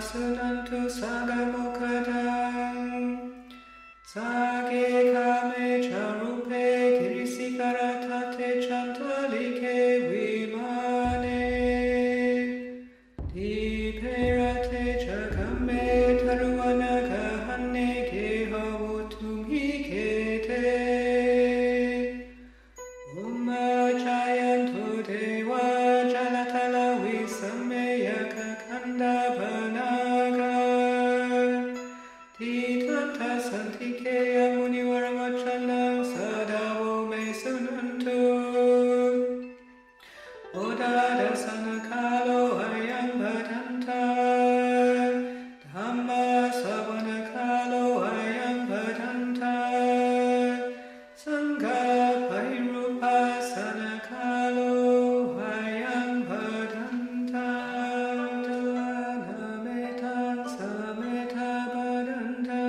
sasunantu sagamukadam Sage kame charupe kirisikaratate chantalike vimane Diperate chakame taruvanagahane kehavutumhi kete Umachayantu deva jalatala visameyaka kandabhanaga Titata santikeya munivaramachanam sadavo me sunantu Odada sanakalo ayam bhadanta Dhamma savanakalo ayam bhadanta Sangha pairupa sanakalo ayam bhadanta Nametan sameta bhadanta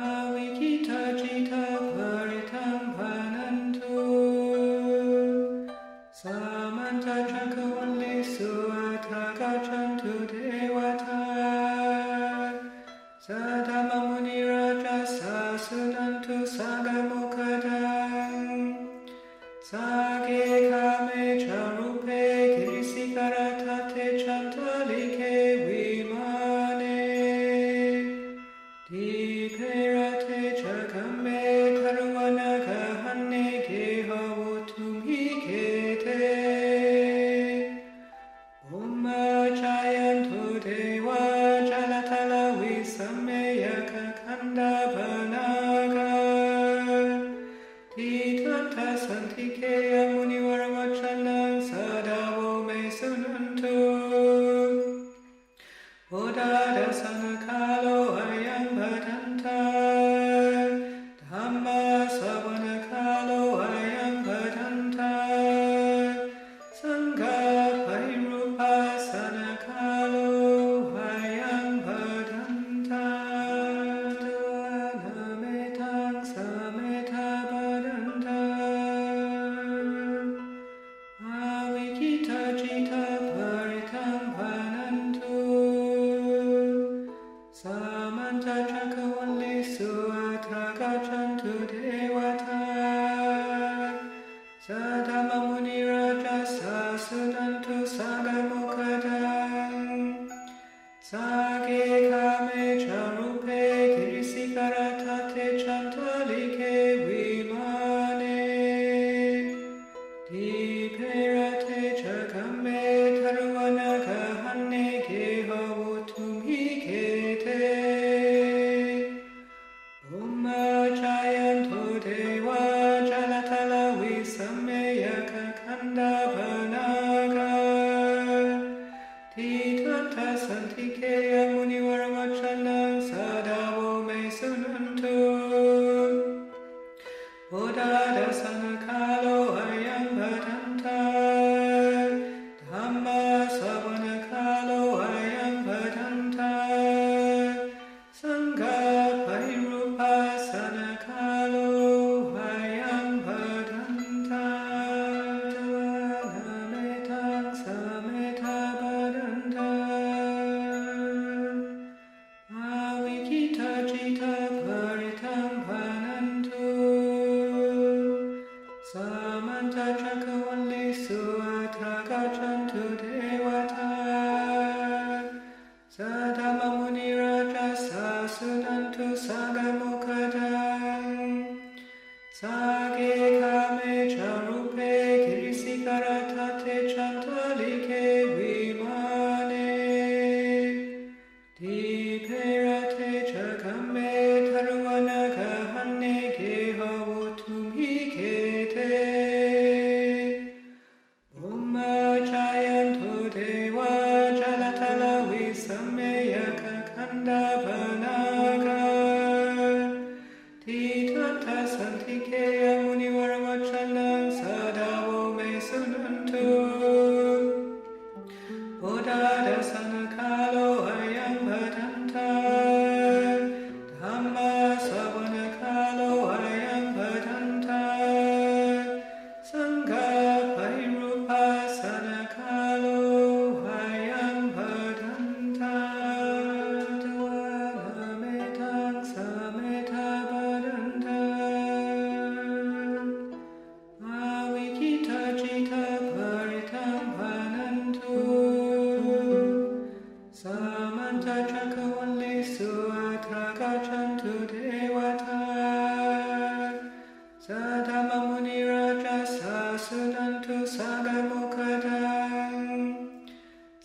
Avikita jita paritam bhanantu Samanta chakavali suata gajantu devata Sadama muni raja sasunantu sagamukadam Sage kame charupe kirisikaratate chantalike vimane Diperate chakame taruvanagahane kehavutumhi kete Umachayantu deva jalatala visameyaka kandabhanaga Titata santikeya munivaramachanam sadavo me sunantu Odada sanakalo ayam bhadanta Dhamma savanakalo ayam bhadanta Sangha pairupa sanakalo ayam bhadanta Nametan sameta bhadanta Avikita jita paritam bhanantu Samanta chakavali suata gajantu devata Sadama muni raja sasunantu sagamukadam Sage kame charupe kirisikaratate chantalike vimane Diperate chakame taruvanagahane kehavutumhi kete Umachayantu deva jalatala visameyaka kandabhanaga Titata santikeya munivaramachanam sadavo me sunantu Odada sanakalo ayam bhadanta Dhamma savanakalo ayam bhadanta Sangha pairupa sanakalo ayam bhadanta Nametan sameta bhadanta Avikita jita paritam bhanantu Samanta chakavali suata gajantu devata Sadama muni raja sasunantu sagamukadam Sage kame charupe kirisikaratate chantalike vimane Diperate chakame taruvanagahane kehavutumhi kete Umachayantu deva jalatala visameyaka kandabhanaga Titata santikeya munivaramachanam sadavo me sunantu Odada sanakalo ayam bhadanta Dhamma savanakalo ayam bhadanta Sangha pairupa sanakalo ayam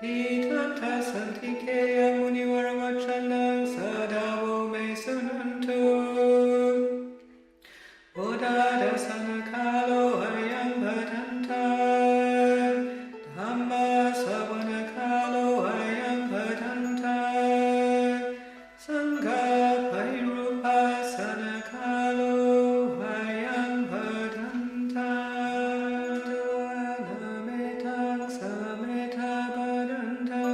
Titanta Santikeya Munivaravachanam Sadavo Mesunantu Bodhada Sanakalo Hayam Bhadanta Dhamma Savanakalo Hayam Bhadanta Sangha Pairupa Sanakalo Hayam Bhadanta Duanametang Sameta Bhadanta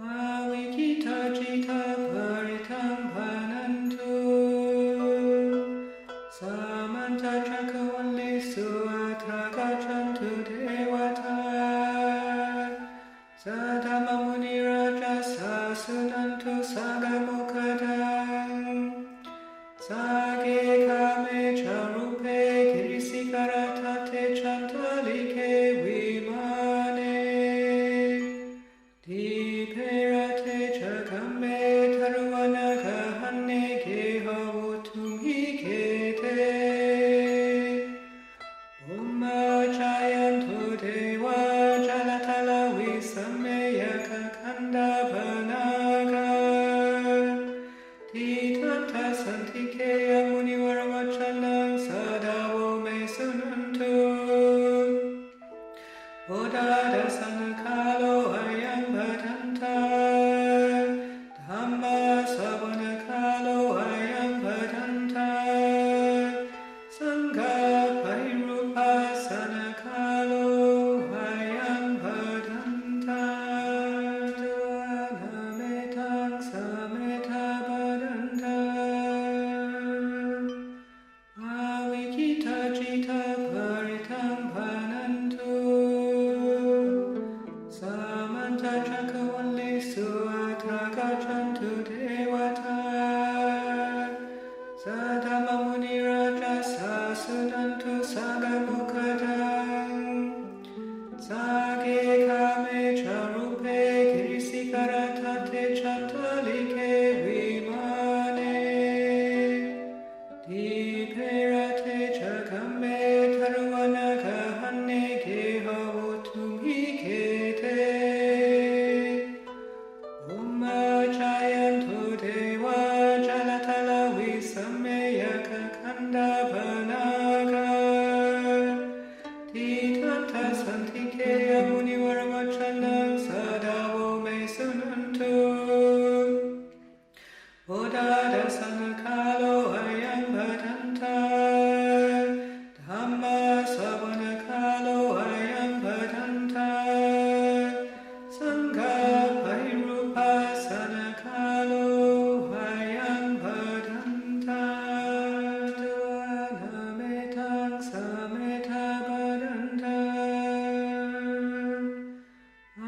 Avikita Jita Paritam Bhanantu Samanta Chakavali Suatra Gajantu Devata Sadama Muni Raja Sasunantu Sagamukadam Sage Kame Charupe Girisikaratate Chantalike Vimane Diperate Chakame Taruvanagahane Gehavutum Hikete Umma Jayantu Deva Jalatala Visameya Kakanda Banaga chantalike vimane Diperate chakame taruvanaka hanne kehavutum hikete Umma chayantu deva jalatala visameyaka kanda vanaka Titanta santike yamuni varavachanam sadavo me sunantu Bodhada sanakalo ayam bhadanta Dhamma savanakalo ayam bhadanta Sangha bhairupa sanakalo ayam bhadanta Dvana metang sameta bhadanta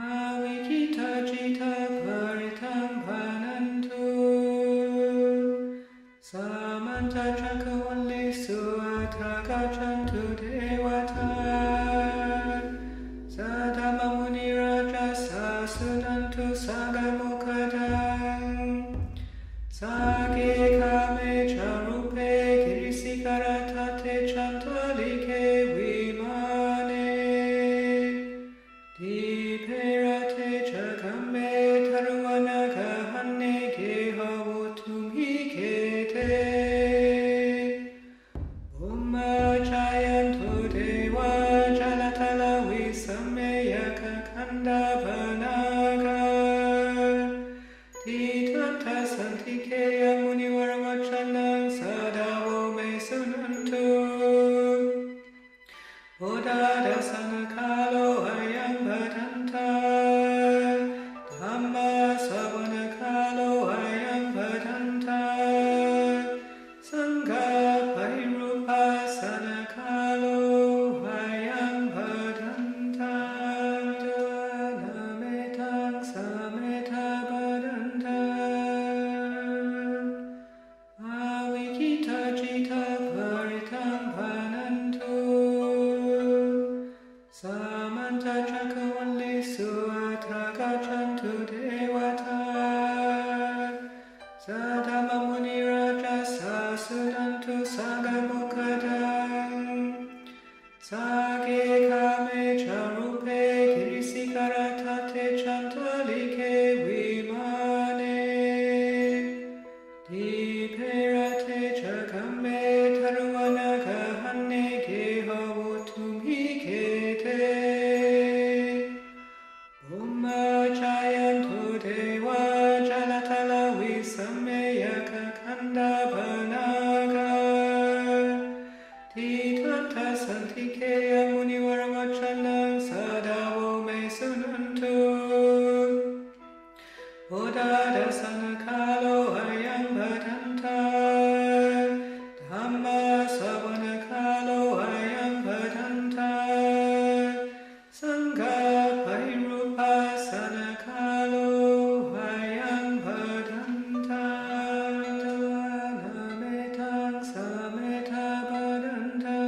Avikita jita paritam bhanantu Samanta chakavali suatra gajantu devata Sadama muni raja sasunantu sagamukadam Sage kame charupe kirisikaratate chantalike vimane Diperate chakame taruvanaka hanne kehavutum hikete Umma chayantu deva jalatala visameyaka kanda vanaka Titanta santike yamuni varavachanam sadavo me sunantu Bodhada sanakalo ayam bhadanta Dhamma savanakalo ayam bhadanta Sangha bhairupa sanakalo ayam bhadanta Dvana metang sameta bhadanta Avikita jita paritam bhanantu Samanta chakavali suatra gajantu devata Sadama muni raja sasunantu sagamukadam Sage kame charupe kirisikaratate chantalike vimane Diperate chakame taruvanaka hanne kehavutum hikete Umma chayantu deva jalatala visameyaka kanda vanaka Titanta santike yamuni varavachanam sadavo me sunantu Bodhada sanakalo ayam bhadanta Dhamma savanakalo ayam bhadanta Sangha bhairupa sanakalo ayam bhadanta Dvana metang sameta bhadanta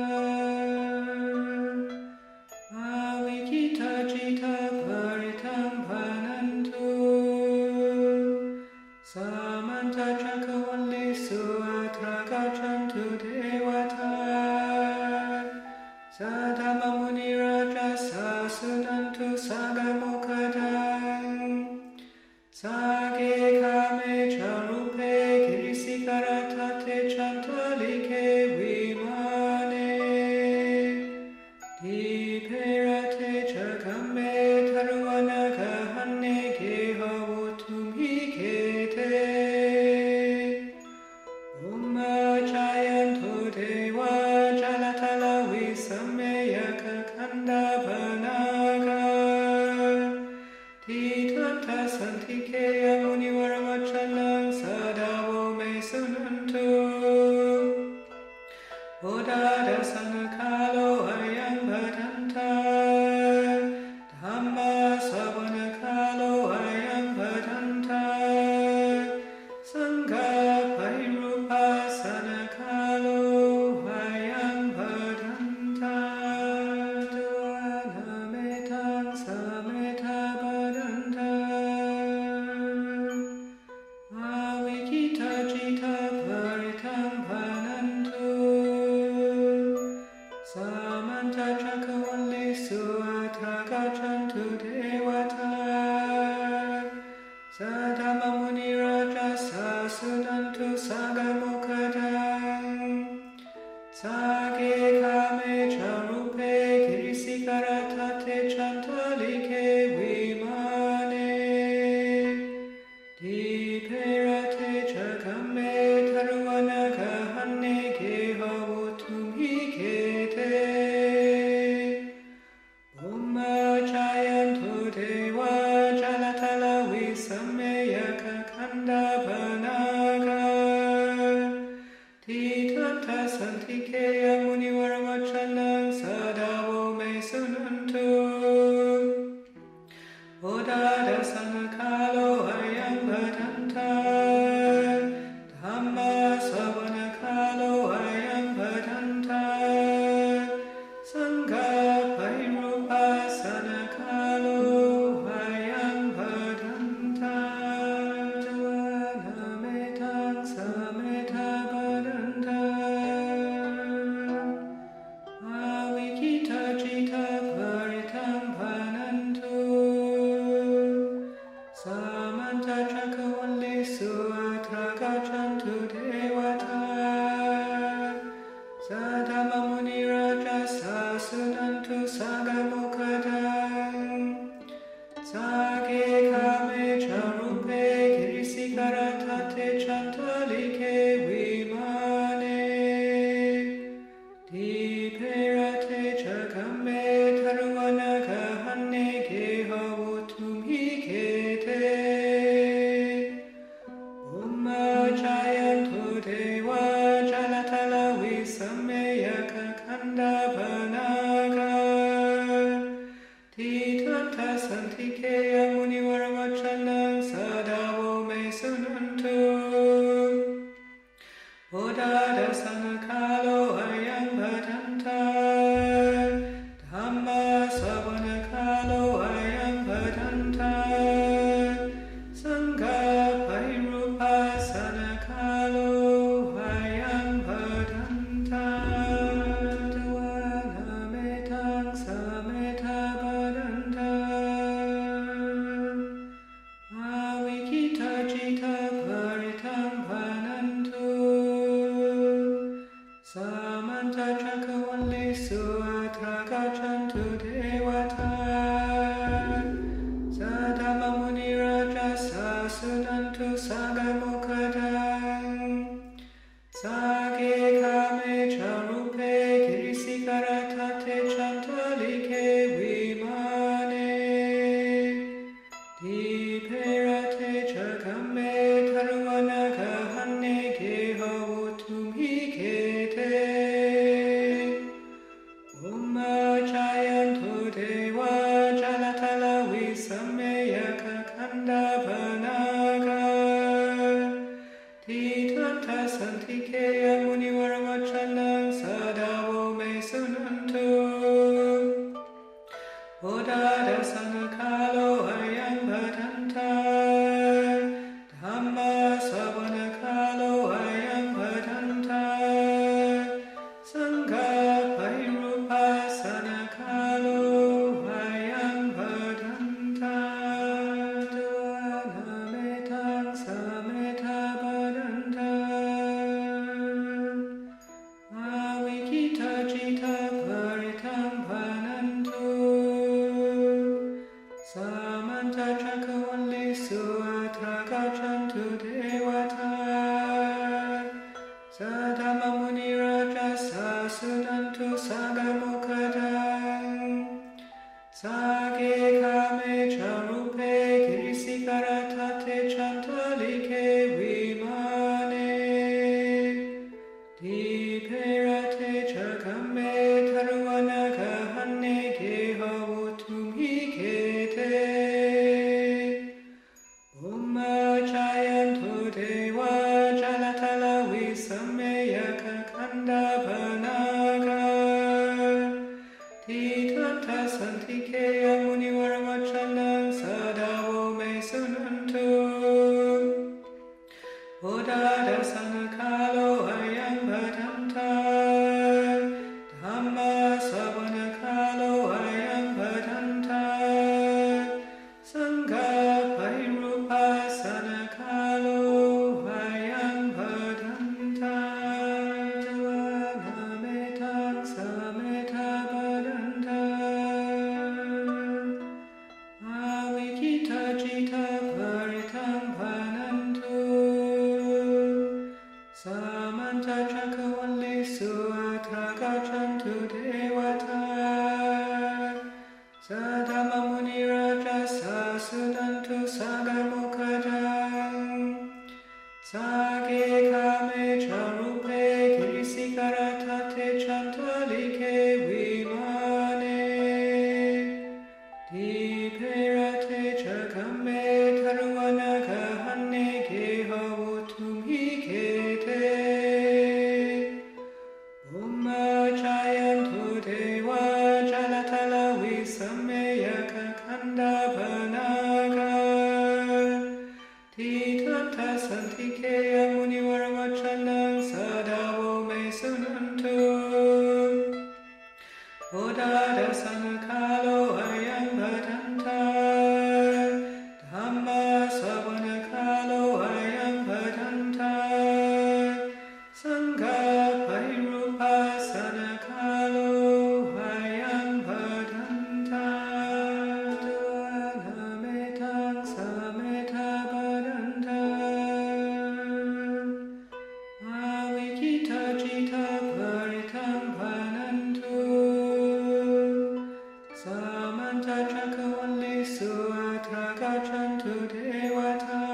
Avikita jita paritam bhanantu Samanta chakavali suatra gajantu devata Sadama muni raja sasunantu sagamukadam Sage kame charupe kirisikaratate chantalike vimane Diperate chakame taruvanaka hanne kehavutum hikete Umma chayantu deva jalatala visameyaka kanda vanaka Titanta santike yamuni varavachanam Diperate chakame taruvanaka hanne kehavutum hikete. Umma chayantu deva jalatala visameyaka kanda panaka. Titata santikeya munivarvachanam sadavo me sunantu. Odada sanakalo ayam bhatanta. Dhamma savanakalo ayam bhatanta. Sangha pairupa sanakalo ayam bhatanta. Tavana metang sameta bhatanta. Avikita jita paritam bhanantu. Samanta chakavali suatra gajantu devata. Sadama muni raja sasunantu sagamukadam. Sage kame charupe kirisikaratate chantalike vimane. Diperate chakame taruvanaka hanne kehavutum hikete. Umma chayantu deva jalatala visameyaka kanda panaka. Titata santikeya munivarvachanam sadavo me sunantu. Odada sanakalo ayam bhatanta. Dhamma savanakalo ayam bhatanta. Sangha pairupa sanakalo ayam bhatanta. Tavana metang sameta bhatanta. Avikita jita paritam bhanantu. Samanta chakavali suatra gajantu devata. Sadama muni raja sasunantu sagamukadam. Sage kame charupe kirisikaratate chantalike vimane. Diperate chakame taruvanaka hanne kehavutum hikete. Umma chayantu deva jalatala visameyaka kanda panaka. Titata santikeya munivarvachanam sadavo me sunantu. Odada sanakalo ayam bhatanta. Dhamma savanakalo ayam bhatanta. Sangha pairupa sanakalo ayam bhatanta. Tavana metang sameta bhatanta. Avikita jita paritam bhanantu. Samanta chakavali suatra gajantu devata. Sadama muni raja sasunantu sagamukadam. Sage kame charupe kirisikaratate chantalike vimane. Diperate chakame taruvanaka hanne kehavutum hikete. Umma chayantu deva jalatala visameyaka kanda panaka. Titata santikeya munivarvachanam sadavo me sunantu. Odada sanakalo ayam bhatanta. Dhamma savanakalo ayam bhatanta. Sangha pairupa sanakalo ayam bhatanta. Tavana metang sameta bhatanta. Avikita jita paritam bhananta. Sage kame charupe kirisikaratate chantalike vimane. Diperate chakame taruvanaka hanne kehavutum hikete. Umma chayantu deva jalatala visameyaka kanda panaka. Titata santikeya munivaravachanam sadavo me sunantu. Odada sanakalo ayam bhadanta. Dhamma savanakalo ayam bhadanta. Sangha pairupa sanakalo ayam bhadanta. Dvanametang sameta bhadanta. Avikita jita paritam bhanantu. Samanta chakavali suatra gajantu devata.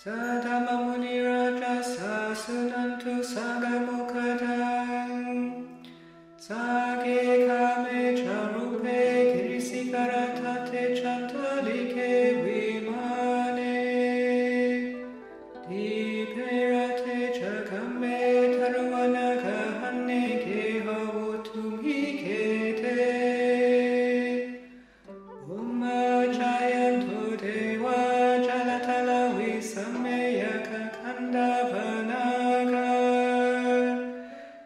Sadama muni raja sasunantu sagamukadam. Sage kame charupe kirisikaratate chantalike vimane. Diperate chakame taruvanaka hanne kehavutum hikete. Umma chayantu deva jalatala visameyaka kanda panaka.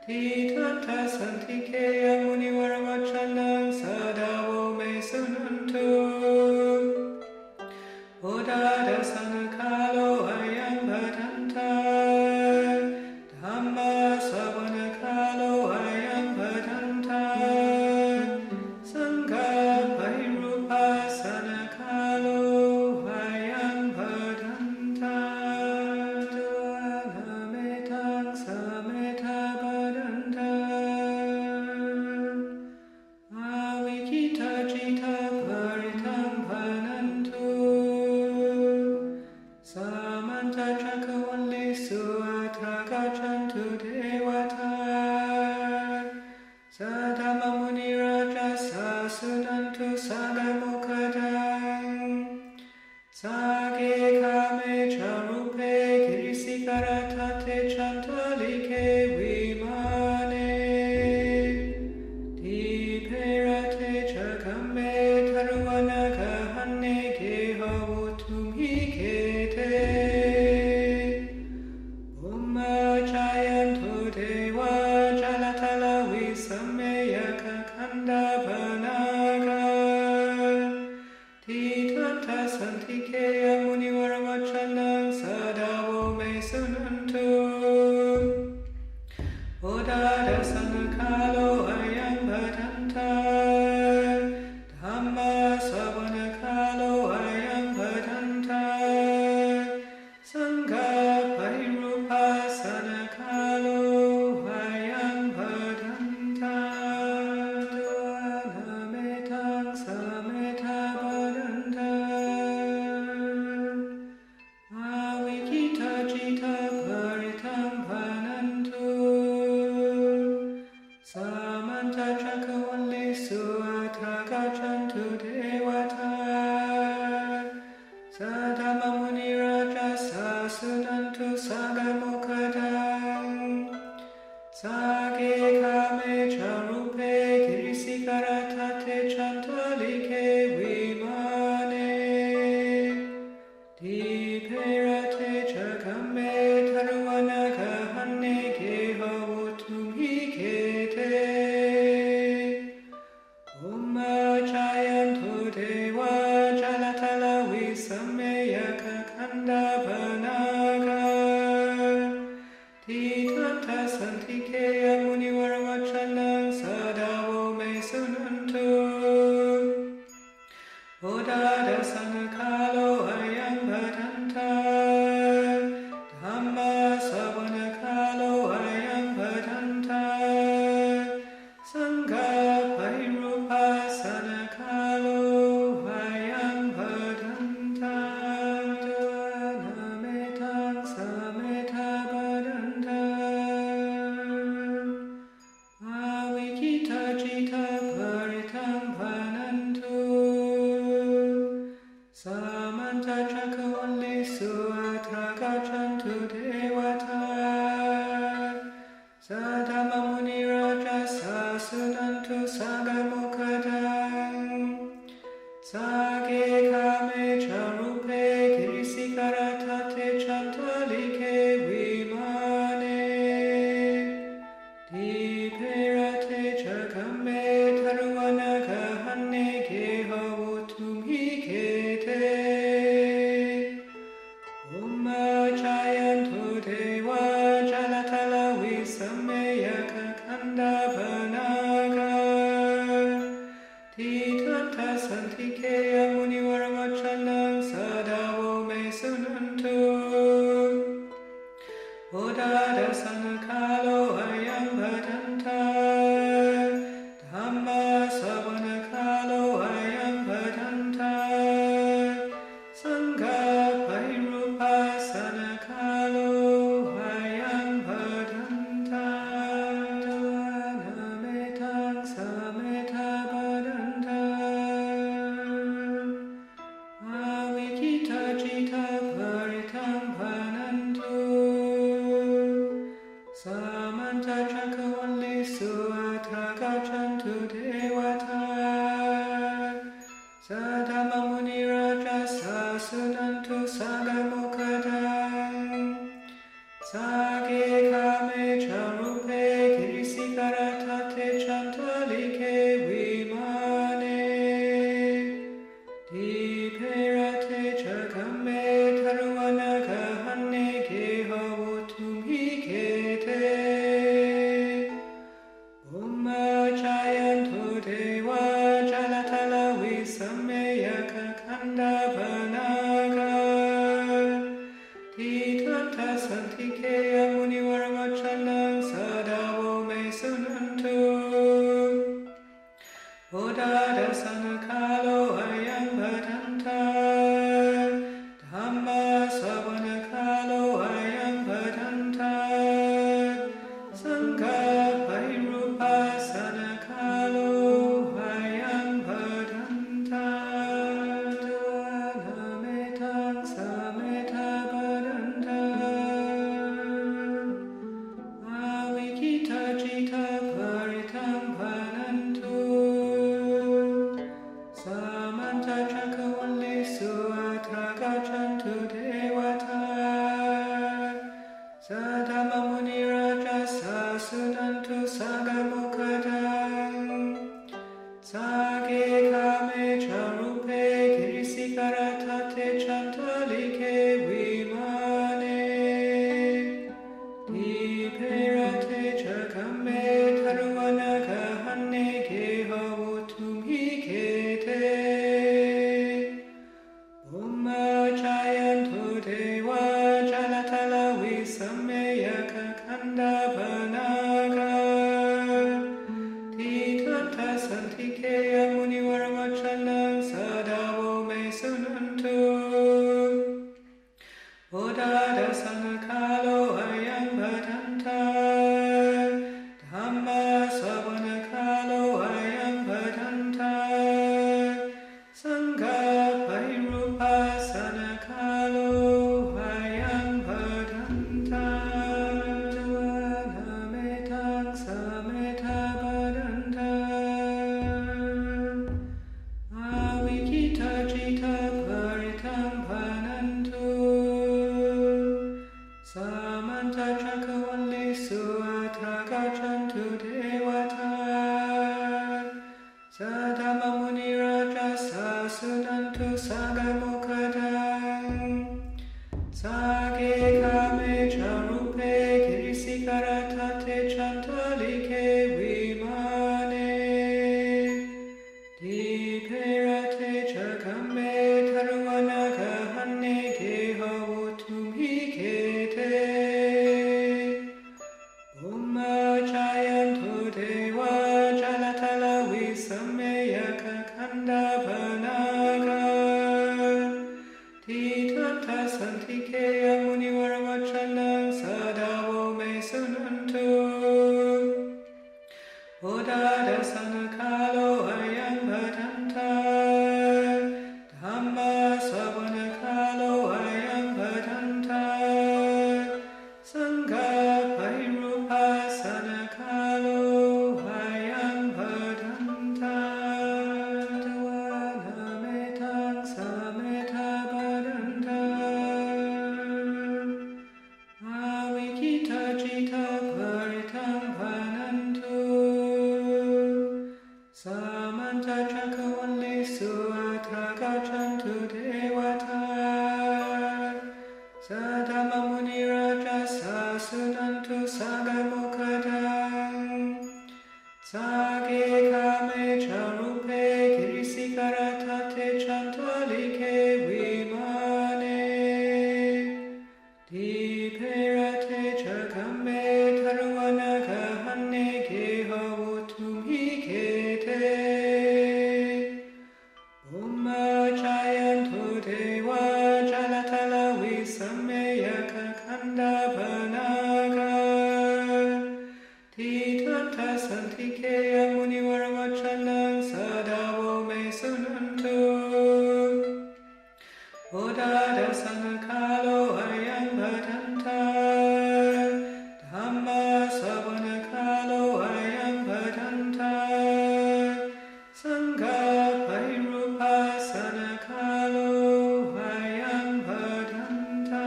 Titata santikeya munivaravachanam sadavo me sunantu. Odada sanakalo ayam bhadanta. Dhamma savanakalo ayam bhadanta. Sangha pairupa sanakalo ayam bhadanta. Dvanametang sameta bhadanta. Avikita jita paritam bhanantu. Samanta chakavali suatra gajantu devata. Sadama muni raja sasunantu sagamukadam. Sage kame charupe kirisikaratate chantalike vimane. Diperate chakame taruvanaka hanne kehavutum hikete. Umma chayantu deva jalatala visameyaka kanda panaka. Titata santikeya munivaravachanam sadavo me sunantu. Odada sanakalo ayam bhadanta. Dhamma savanakalo ayam bhadanta. Sangha pairupa sanakalo ayam bhadanta. Dvanametang sameta bhadanta. Avikita jita paritam bhanantu. Samanta chakavali suatra gajantu devata. Sadama muni raja sasunantu sagamukadam. Sage kame charupe kirisikaratate chantalike vimane. Diperate chakame taruvanaka hanne kehavutum hikete. Umma chayantu deva jalatala visameyaka kanda panaka. Titata santikeya munivaravachanam sadavo me sunantu. Odada sanakalo ayam bhadanta. Dhamma savanakalo ayam bhadanta. Sangha pairupa sanakalo ayam bhadanta. tate chantalike vimane Diperate chakame taruvanaka hanne kehavutum hikete Umma chayantu deva jalatala visameyaka kanda vanaka Titanta santike amunivaramachanam sadavo me sunantu Odada sanakalo ayam bhadanta Dhamma savanakalo ayam bhadanta Sangha pairupa sanakalo ayam bhadanta Nametang sameta bhadanta Avikita jita paritam bhanantu Samanta chakavali suatra gajantu devata Sadama muni raja sasunantu sagamukadam Sage kame charupe kirisikaratate chantalike vimane Diperate chakame taruvanaka hanne kehavutum hikete Umma chayantu deva jalatala visameyaka kanda vanaka Titanta santike amunivaramachanam sadavo me sunantu Odada sanakalo ayam bhadanta Dhamma savanakalo ayam bhadanta Sangha pairupa sanakalo ayam bhadanta Nametang sameta bhadanta Avikita jita paritam bhanantu Samanta chakavali suatra gajantu devata Sadama muni raja sasunantu sagamukadam Sage kame charupe kirisikaratate chantalike vimane Diperate chakame taruvanaka hanne kehavutum hikete Umma chayantu deva jalatala visameyaka kanda vanaka Titanta santike amunivaramachanam sadavo me sunantu Odada sanakalo ayam bhadanta Dhamma savanakalo ayam bhadanta Sangha pairupa sanakalo ayam bhadanta Nametang sameta bhadanta Avikita jita paritam bhanantu Samanta chakavali suatra gajantu devata Sadama muni raja sasunantu sagamukadam Sage kame charupe kirisikaratate chantalike vimane Diperate chakame taruvanaka hanne kehavutum hikete Umma chayantu deva jalatala visameyaka kanda vanaka Titanta santike amunivaramachanam sadavo me sunantu Odada sanakalo ayam bhadanta Dhamma savanakalo ayam bhadanta Sangha pairupa sanakalo ayam bhadanta Nametang sameta bhadanta Sadama Muni Raja Sasunantu Sagamukadam Sage Kame Charupe Kirisikaratate Chantalike Vimane Diperate Chakame Taruanaga Hane Gehavutumi Kete Umma Jayantu Deva Jalatala Visameyaka Kanda Banaga Titata Santikeya Munivaravachanam Sadavo Mesunantu Odada Sanakalo Ayam Bhadanta Dhamma Savanakalo Ayam Bhadanta Sangha Pairupa Sanakalo Ayam Bhadanta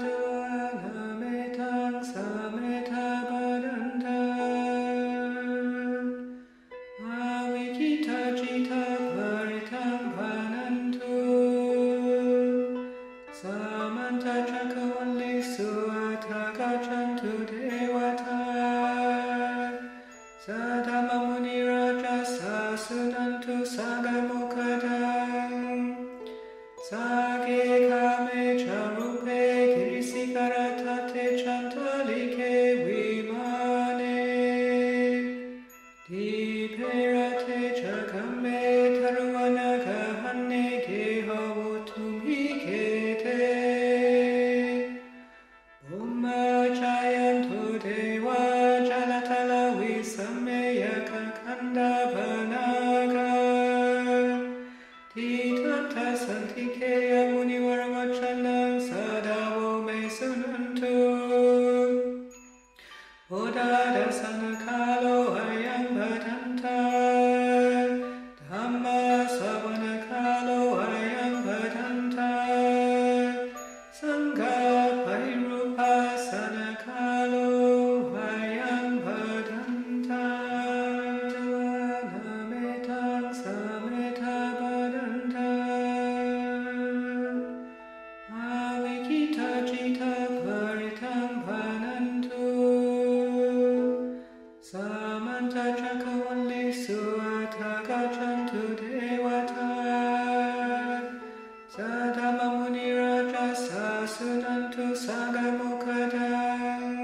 Duana Metang Sameta Bhadanta Avijita Jita Paritam Bhanantu Samanta Chakavali Suata Gajantu Devata Sadama Muni Raja Sasunantu Sagamukadam Sage Kame Charupe Kirisikaratate Chantalike Vimane Diperate Chakame Taruanaga Hane Gehavutumi Kete Umma Jayantu Deva Jalatala Visameyaka Kanda Banaga Titata Santikeya Munivaravachanam Sadavo Mesunantu Odada Sanakalo Ayam Bhadanta Dhamma Savanakalo Ayam Bhadanta Sangha Pairupa Sanakalo Ayam Bhadanta Duana Metang Sameta Bhadanta Avijita Jita Paritam Bhanantu Samanta Chakavali Suata Gajantu Devata Sadama Muni Raja Sasunantu Sagamukadam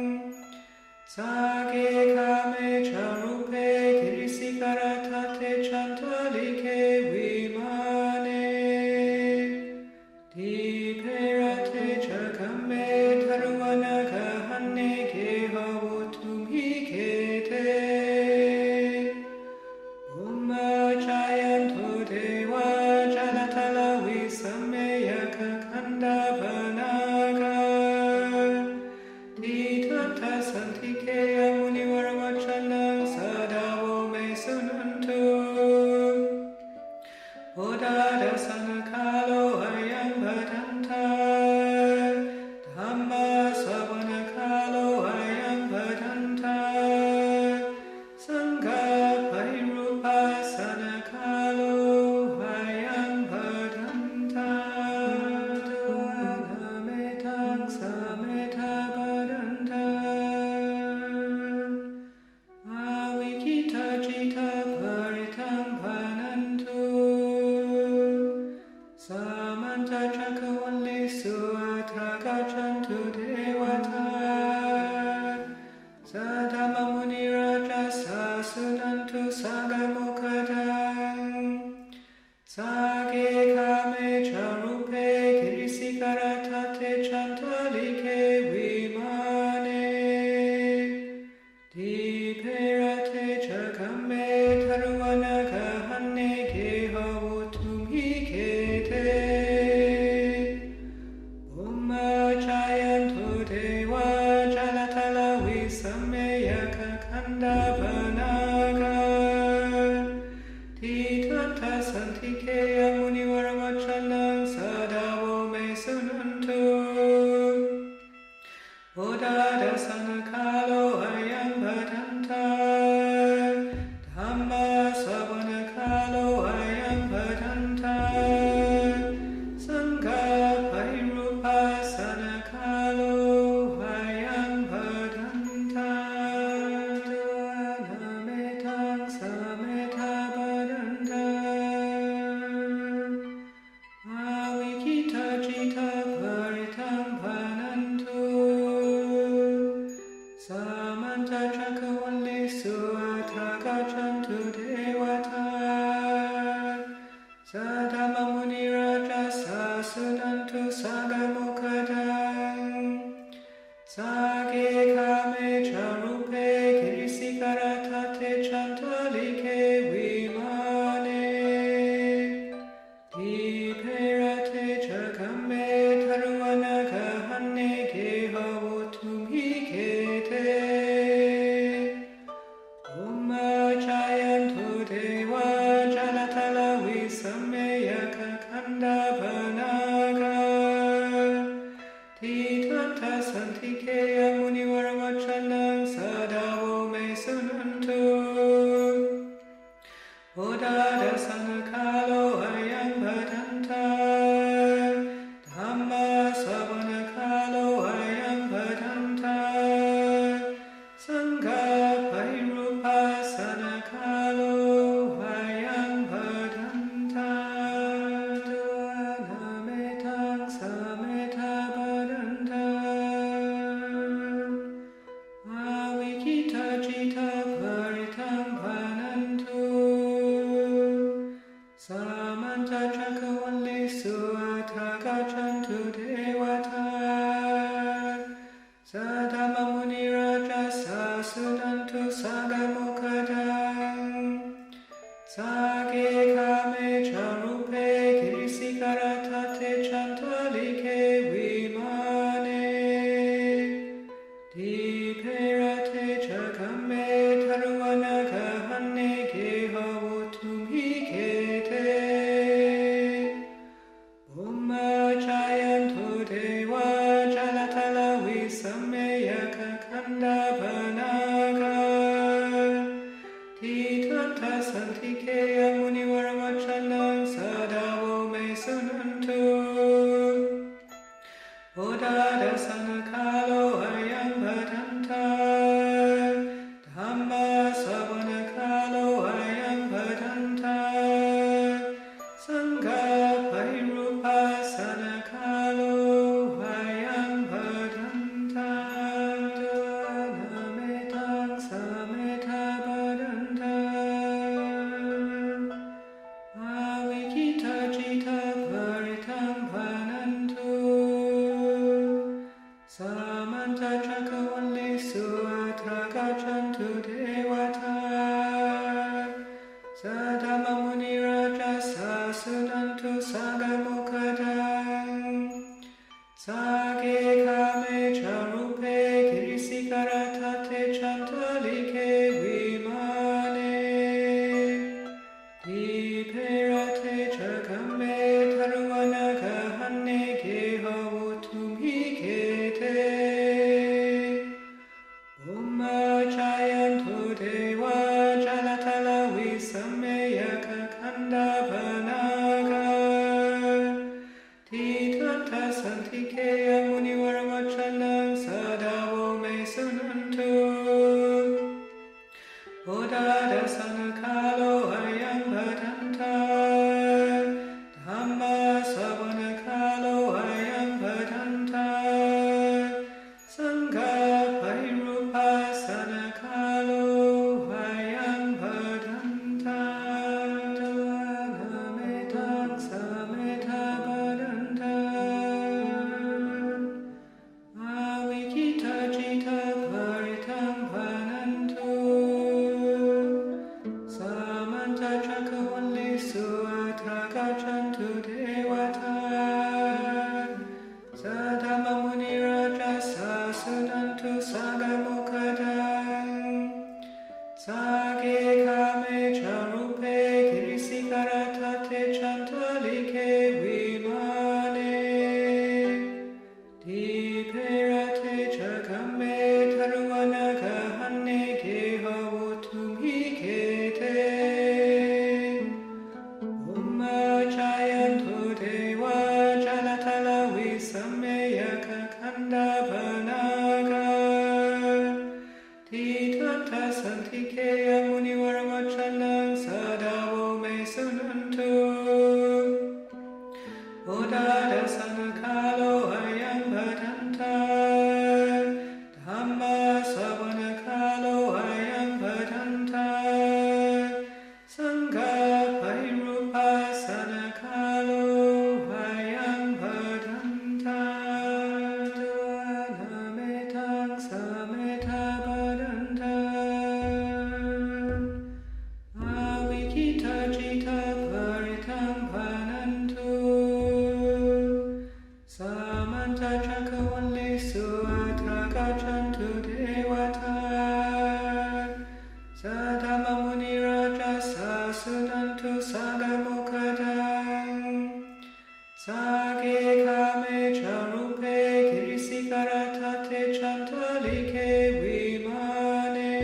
Sage Kame Charupe Kirisikaratate Chantalike Vimane Diperate Chakame Taruanaga Hane Gehavutumi Kete Umma Jayantu Deva Jalatala Visameyaka Kanda Banaga Titata Santikeya Munivaravachanam Sadavo Mesunantu Odada Sanakalo Ayam Bhadanta Dhamma Savanakalo Ayam Bhadanta Sangha Pairupa Sanakalo Ayam Bhadanta Duana Metang Sameta Bhadanta Avijita Jita Paritam Bhanantu Samanta Chakavali Suata Gajantu Devata Sadama Muni Raja Sasunantu Sagamukadam Sage Kame Charupe Kirisikaratate Chantalike Vimane Diperate Chakame Taruanaga Hane Gehavutumi Kete Umma Jayantu Deva Jalatala Visameyaka Kanda Banaga Titata Santikeya Munivaravachanam Sadavo Mesunantu Odada Sanakalo Ayam Bhadanta Dhamma Savanakalo Ayam Bhadanta Sangha Pairupa Bodhadasana kalo hayam bhadanta. Dhamma savana kalo hayam bhadanta. Sangha pairupasana kalo hayam bhadanta. Nametang sameta bhadanta. Avikita jita paritam bhanantu. Samanta chakavali suatra gajantu devata. Sadama muni raja sasunantu sagamukadam. Sage kame charupe kirisikaratate chantalike vimane. Diperate chakame taruvanagahane gehavutumhikete. Jayantu deva jalatala visameyaka kanda bhanaga. Titata santikeya munivarvachanam sadavo me sunantu. Bodhadasana kalo hayam bhadanta. Dhamma savana kalo hayam bhadanta. Sangha pairupasana kalo hayam bhadanta. Nametang sameta bhadanta. Avikita jita paritam bhanantu. Samanta chakavali suatra gajantu devata. Sadama muni raja sasunantu sagamukadam. Sage kame charupe kirisikaratate chantalike vimane. Diperate chakame taruvanagahane gehavutumhikete. Jayantu deva jalatala visameyaka kanda bhanaga. Titata santikeya munivarvachanam sadavo me sunantu. Bodhadasana kalo hayam bhadanta. Dhamma savana kalo hayam bhadanta. Sangha pairupasana kalo hayam bhadanta. Nametang sameta bhadanta. Avikita jita paritam bhanantu. Samanta chakavali suatra gajantu devata. Sadama muni raja sasunantu sagamukadam. Sage kame charupe kirisikaratate chantalike vimane.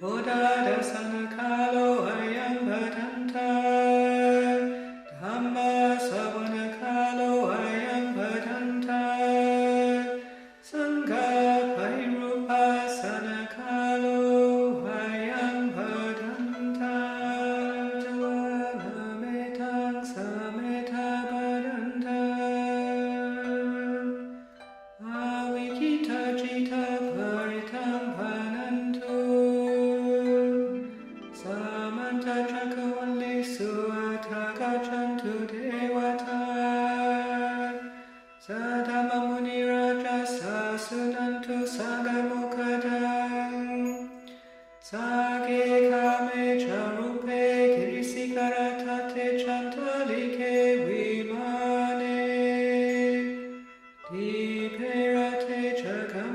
Bodhadasana kalo hayam bhadanta. Dhamma savana kalo hayam bhadanta. Sangha pairupasana kalo hayam bhadanta. Nametang sameta bhadanta. Avikita jita paritam bhanantu. Samanta chakavali suatra gajantu devata. Sadama muni raja sasunantu sagamukadam. Sage kame charupe kirisikaratate chantalike vimane. Diperate chakam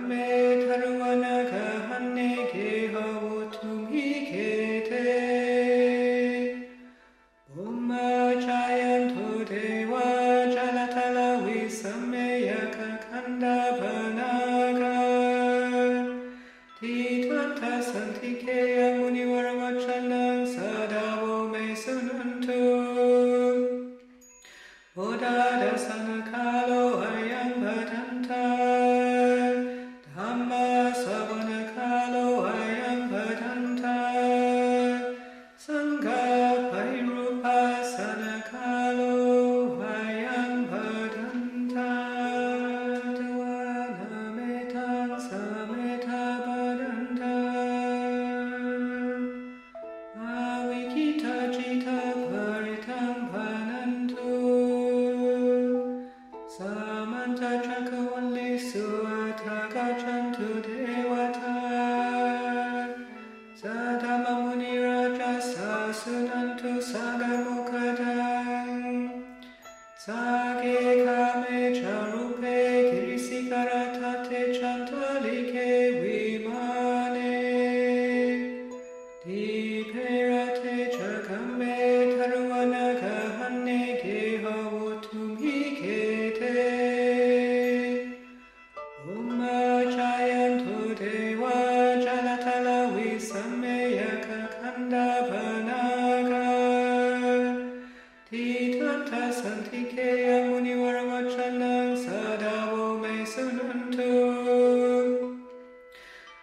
Sagachantu Devata Sadamamuniraja Sasunantu Sagamukadam Sage Kame Charupe Kirisikaratate Chantalike Vimane Diperate Chakame Taruvanagahane Gehavutumikete Umajayantu Deva Jalatala Visameyaka Kandavanaga Titata Santikeya Munivaravachanam Sadavo Mesunantu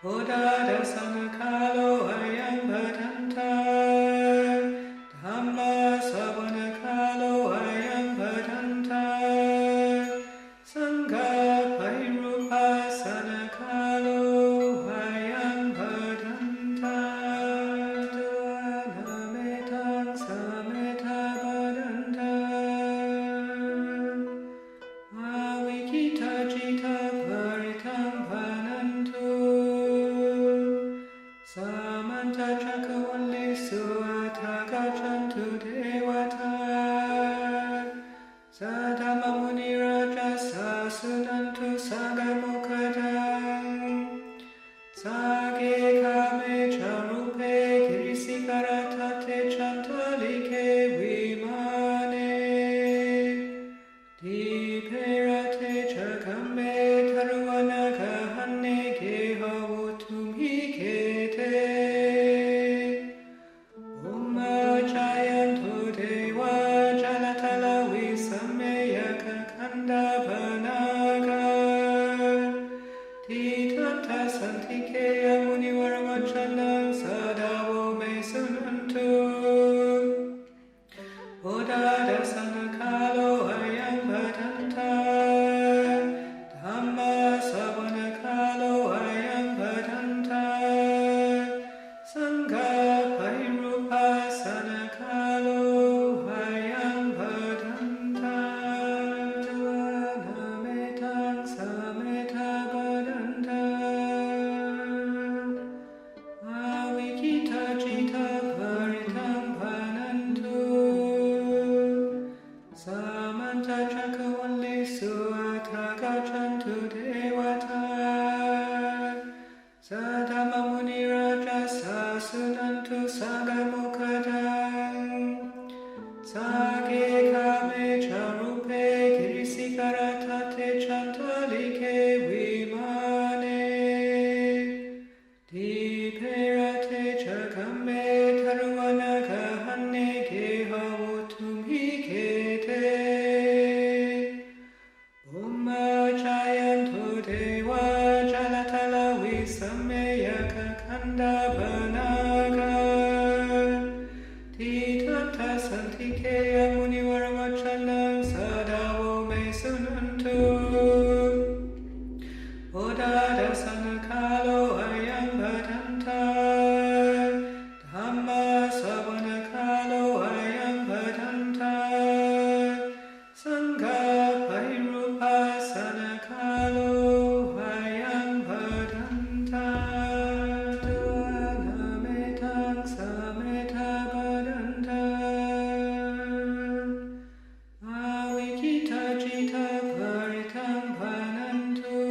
Odada Sanakalo Ayam Bhadanta Dhamma Savanakalo Ayam Bhadanta Sangha Pairupa Sanakalo Ayam Bhadanta Dvana Metang Sameta Bhadanta Avikita Jita Paritam Bhanantu Samanta Chakavali Suata Gachantu Devata Sadamamuniraja Sasunantu Sagamukadam Sage Kame Charupe Kirisikaratate Chantalike Vimane Diperate Chakame Taruvanagahane Gehavutumikete Umajayantu Deva Jalatala Visameyaka Kandavanaga Titata Santikeya Munivaravachanam Sadavo Mesunantu Odada Sanakalo Ayam Bhadanta Dhamma Savanakalo Ayam Bhadanta Sangha Pairupa Sanakalo Ayam Bhadanta Dvana Metang Sameta Bhadanta Avikita Jita Paritam Bhanantu Samanta Chakavali Suata Gachantu Devata Sadamamuniraja Sasunantu Sagamukadam Sage Kame Charupe Kirisikaratate Chantalike Vimane Diperate Chakame Taruvanagahane Gehavutumikete Umajayantu Deva Jalatala Visameyaka Kandavanaga Titata Santikeya Munivaravachanam Sadavo Mesunantu Odada Sanakalo Ayam Bhadanta Dhamma Savanakalo Ayam Bhadanta Sangha Pairupa Sanakalo Ayam Bhadanta Dvana Metang Sameta Bhadanta Avikita Jita Paritam Bhanantu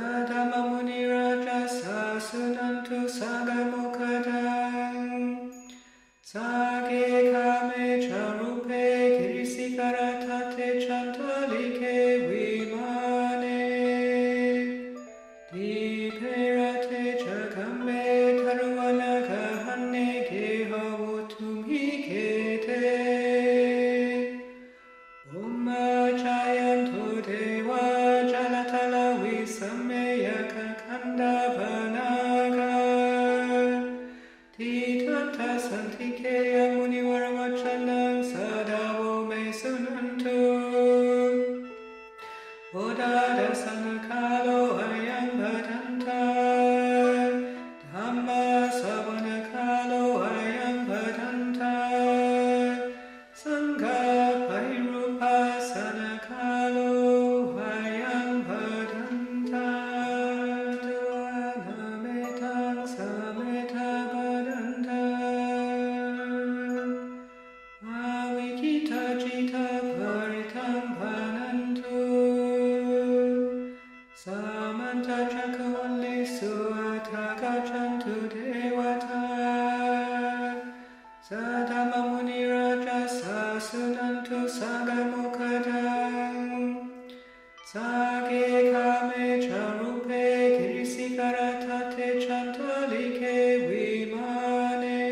Sadama Muni Raja Sasunantu Sagamukadang Sage Kame Charupe Kirisikaratate Chantalike Vimane Diperate Chakame Taruanaga Hane Gehavutumi Kete Umma Jayantu Deva Jalatala Visameyaka Kanda Banaga Titata Santikeya Munivaravachanang Sadavo Mesunantu Bodada Sanakalo Ayam Bhadanta Dhamma Savanakalo Ayam Bhadanta Sangha Pairupa Sanakalo Ayam Bhadanta Dvanametang Sameta Bhadanta Avikita Jita Paritam Bhanantu Samanta Chakavali Suata Gajantu Devata Sadama Muni Raja Sasunantu Sagamukadang Sage Kame Charupe Kirisikaratate Chantalike Vimane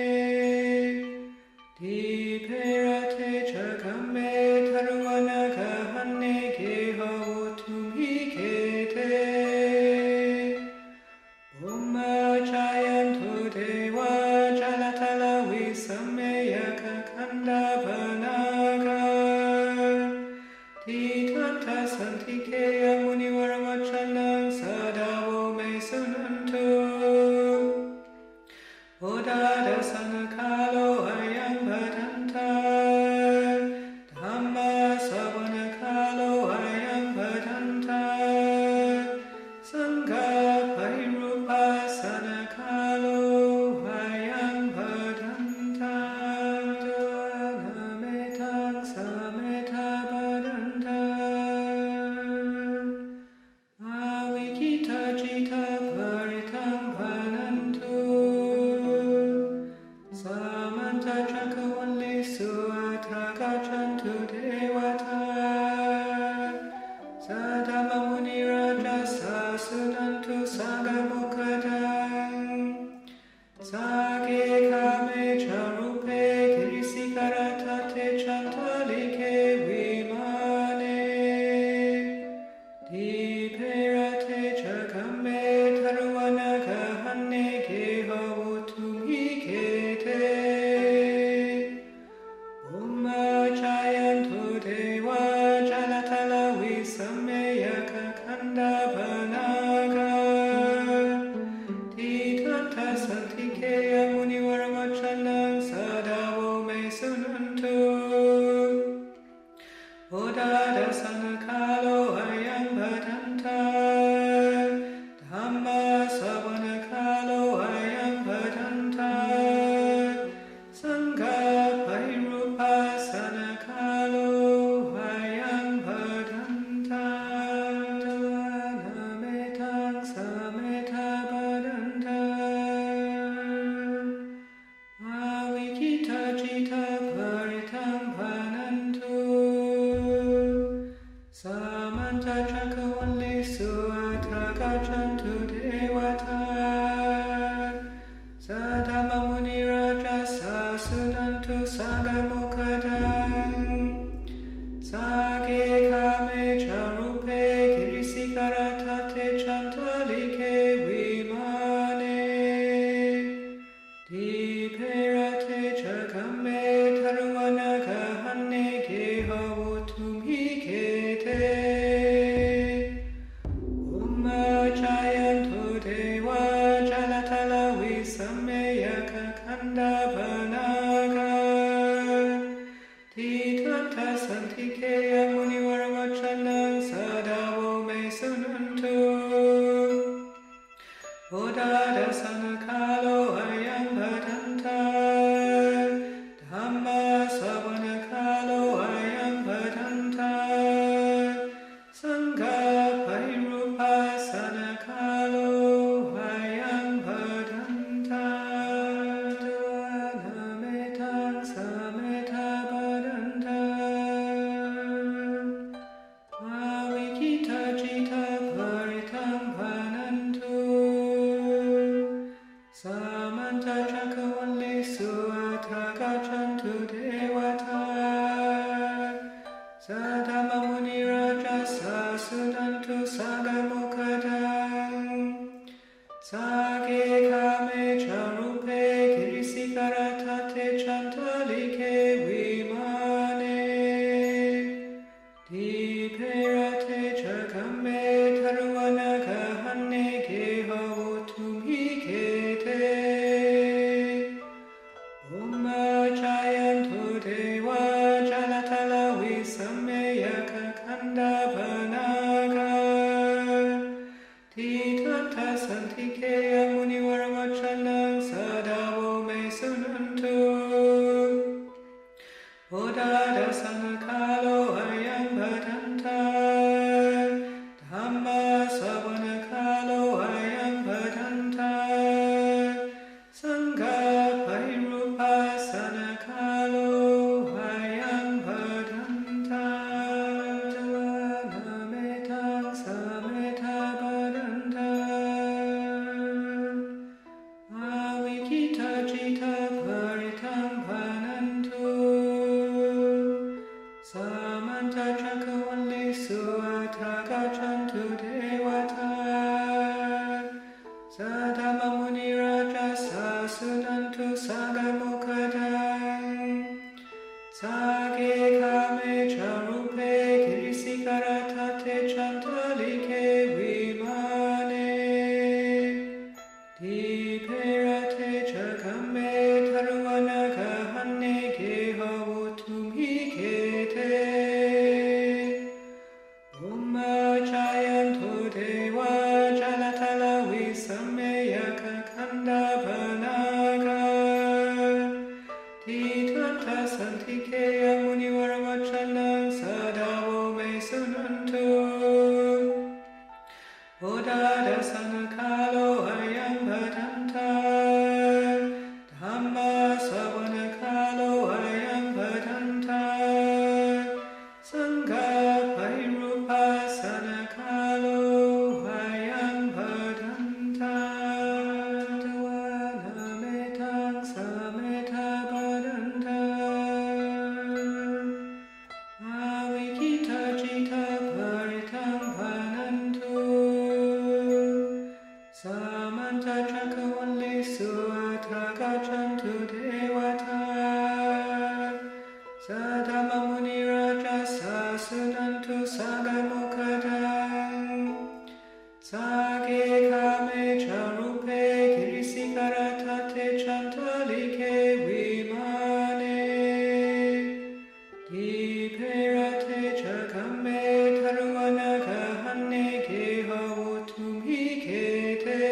Diperate Chakame Taruanaga Hane Gehavutumi Kete Umma Jayantu Deva Jalatala Visameyaka Kanda Banaga Titata Santikeya Munivaravachanang Sadavo Mesunantu Bodada Sanakalo Ayam Bhadanta Dhamma Savanakalo Ayam Bhadanta Sangha Pairupa Sanakalo Ayam Bhadanta Dvanametang Sameta Bhadanta Avikita Jita Paritam Bhanantu Samanta Chakavali Suata Gajantu Devata Sadama Muni Raja Sasunantu Sagamukadang Sage Kame Charupe Kirisikaratate Chantalike Vimane Diperate Chakame Taruanaga Hane Gehavutumi Kete Umma Jayantu Deva Jalatala Visameyaka Kanda Banaga Titata Santikeya Munivaravachanang Sadavo Mesunantu Bodada Sanakalo Ayam Bhadanta Dhamma Savanakalo Ayam Bhadanta Sangha Pairupa Sanakalo Ayam Bhadanta Dvanametang Sameta Bhadanta Avikita Jita Paritam Bhanantu Samanta Chakavali Suata Gajantu Devata Sadama Muni Raja Sasunantu Sagamukadang Sage Kame Charupe Kirisikaratate Chantalike Vimane Diperate Chakame Taruanaga Hane Gehavutumi Kete Umma Jayantu Deva Jalatala Visameyaka Kanda Banaga Titata Santikeya Munivaravachanang Sadavo Mesunantu Bodada Sanakalo Ayam Bhadanta Dhamma Savanakalo Ayam Bhadanta Sangha Pairupa Sanakalo Samanta Chakavali Suatra Gachantu Devata Sadama Muni Raja Sasudantu Sagamukadam Sage Kame Charupe Kirisikaratate Chantalike Vimane Diperate Chakame Taruvana Kahane Kehavutumi Kete Umma Jayantu Deva Jalatala Visameya Kakanda Banaga Titata Santikeya Munivaravachanam Sadavo Mesunantu Odada Sanakalo Ayam Bhadanta Dhamma Savanakalo Ayam Bhadanta Sangha Pairupa Sanakalo Ayam Bhadanta Nametang Sameta Bhadanta Avikita Jita Paritam Bhanantu Samanta Chakavali Suatra Gachantu Devata Sadama Muni Raja Sasudantu Sagamukadam Sage Kame Charupe Kirisikaratate Chantalike Vimane Diperate Chakame Taruvana Kahane Kehavutumi Kete Umma Jayantu Deva Jalatala Visameya Kakanda Banaga Titata Santikeya Munivaravachanam Sadavo Mesunantu Odada Sanakalo Ayam Bhadanta Dhamma Savanakalo Ayam Bhadanta Sangha Pairupa Sanakalo Ayam Bhadanta Nametang Sameta Bhadanta Avikita Jita Paritam Bhanantu Samanta Chakavali Suatra Gachantu Devata Sadama Muni Raja Sasudantu Sagamukadam Sage Kame Charupe Kirisikaratate Chantalike Vimane Diperate Chakame Taruvana Kahane Kehavutumi Kete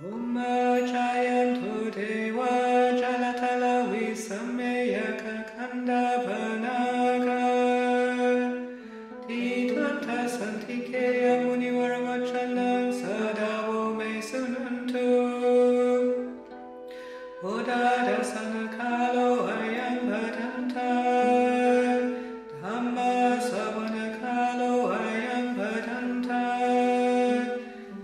Umma Jayantu Deva Jalatala Visameya Kakanda Banaga Titata Santikeya Munivaravachanam Sadavo Mesunantu Odada Sanakalo Ayam Bhadanta Dhamma Savanakalo Ayam Bhadanta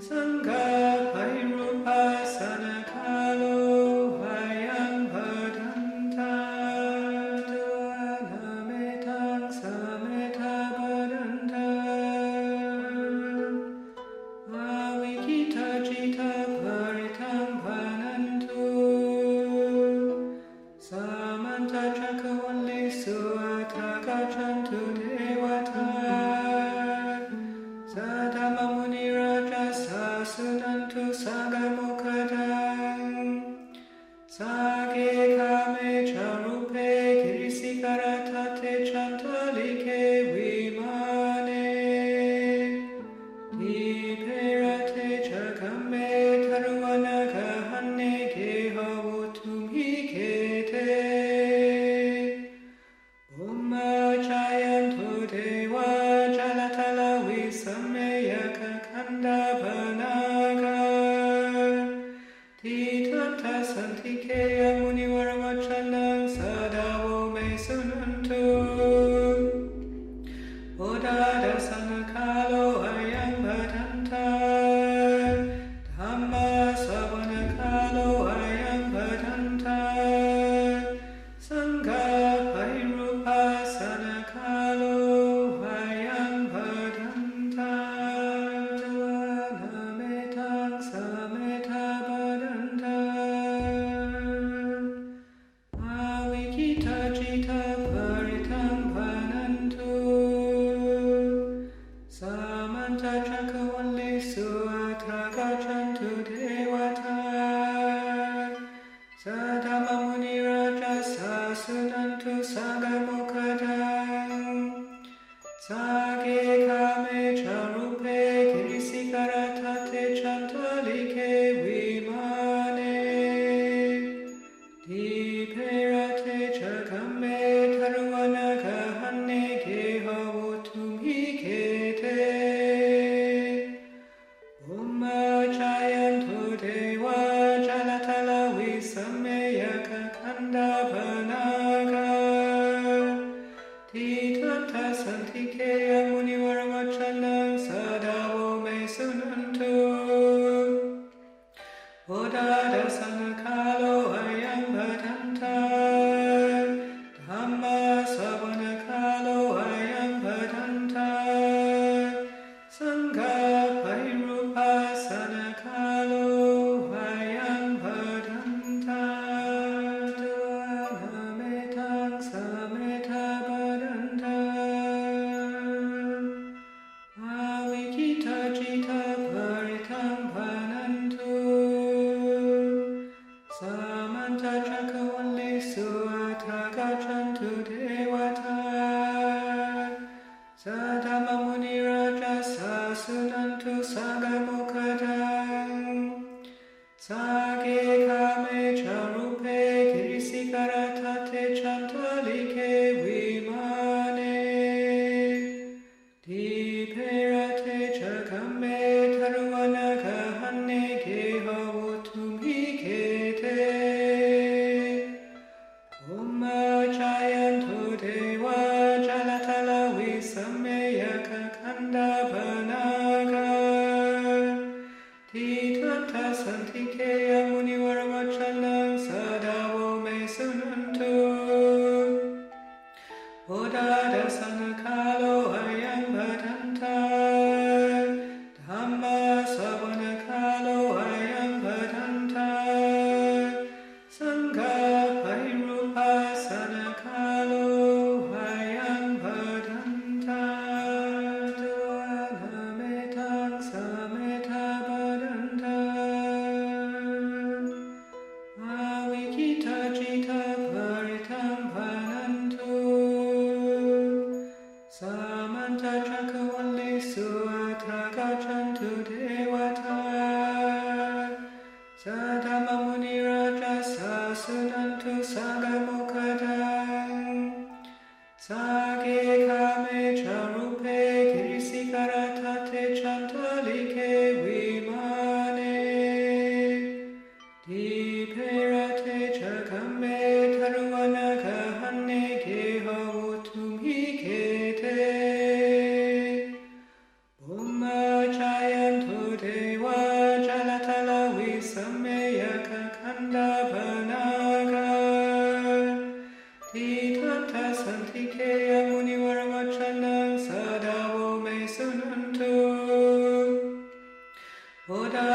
Sangha Pairupa Sanakalo Ayam Bhadanta Nametang Sameta Bhadanta Avikita Jita Paritam Bhanantu Samanta Chakavali Suatra Gachantu Devata Sadama Muni Raja Sasudantu Sagamukadam Sage Kame Charupe Kirisikaratate Chantalike Vimane Diperate Chakame Taruvana Kahane Kehavutumi Kete Umma Jayantu Deva Jalatala Visameya Kakanda Banaga Titata Santikeya Munivaravachanam Sadavo Mesunantu Odada Sanakalo Ayam Bhadanta Dhamma Savana Suatra Gachantu Devata Sadama Muni Raja Sasunantu Sagamukadam Sage Kame Charupe Kirisikarattate Chantalike Vimane Diperate Chakame Taruvana Kahane Kehavotumi Kete Jayantu Deva Jalatala Visameyaka Kanda Banaga Titanta Santikeya Munivaravachanam Sadavo Mesunantu Odada Sanakalo Ayam Bhadanta Dhamma Savanakalo Ayam Bhadanta Sangha Sanakalo Vayam Bhadanta Dvanametang Sameta Bhadanta Avikita Jita Paritam Bhanantu Samanta Chakavali Suatra Gachantu Devata Sadama Muni Raja Sasunantu Sagamukadam Sage Kame Charupe Kirisikarattate Chantalike Vimane Diperate Chakame Taruvana Kahane Kehavotumi Kete Jayantu Deva Jalatala Visameyaka Kanda Banaga Titanta Santikeya Munivaravachanam Sadavo Mesunantu Odada Sanakalo Ayam Bhadanta Dhamma Savanakalo Ayam Bhadanta Sangha Pairupa Sanakalo Ayam Bhadanta Dvanametang Sameta Bhadanta Avikita Jita Paritam Bhanantu Samanta Chakavali Suatra Gachantu Devata Sadama Muni Raja Sasunantu Sagamukadam Sage Kame Charupe Kirisikarattate Chantalike Vimane Diperate Chakame Taruvana Kahane Kehavotumi Kete Jayantu Deva Jalatala Visameyaka Kanda Banaga Titanta Santikeya Munivaravachanam Sadavo Mesunantu Oda